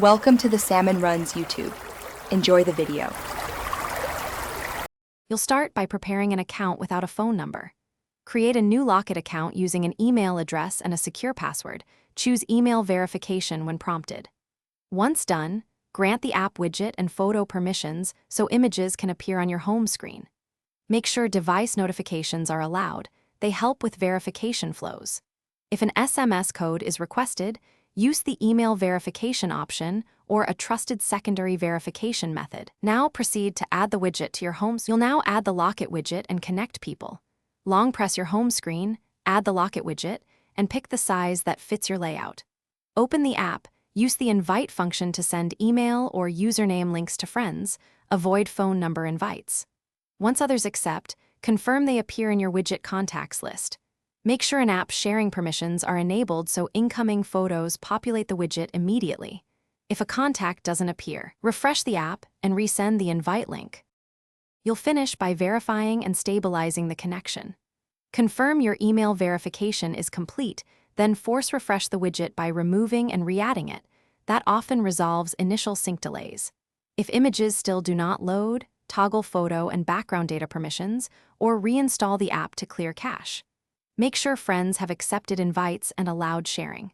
Welcome to the Salmon Runs YouTube. Enjoy the video. You'll start by preparing an account without a phone number. Create a new Locket account using an email address and a secure password. Choose email verification when prompted. Once done, grant the app widget and photo permissions so images can appear on your home screen. Make sure device notifications are allowed. They help with verification flows. If an SMS code is requested, use the email verification option or a trusted secondary verification method. Now proceed to add the widget to your home. You'll now add the Locket widget and connect people. Long press your home screen, add the Locket widget, and pick the size that fits your layout. Open the app, use the invite function to send email or username links to friends. Avoid phone number invites. Once others accept, confirm they appear in your widget contacts list. Make sure an app's sharing permissions are enabled so incoming photos populate the widget immediately. If a contact doesn't appear, refresh the app and resend the invite link. You'll finish by verifying and stabilizing the connection. Confirm your email verification is complete, then force refresh the widget by removing and re-adding it. That often resolves initial sync delays. If images still do not load, toggle photo and background data permissions, or reinstall the app to clear cache. Make sure friends have accepted invites and allowed sharing.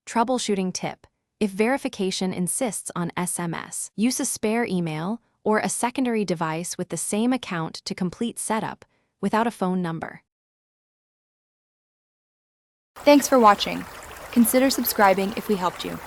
Troubleshooting tip: if verification insists on SMS, use a spare email or a secondary device with the same account to complete setup without a phone number. Thanks for watching. Consider subscribing if we helped you.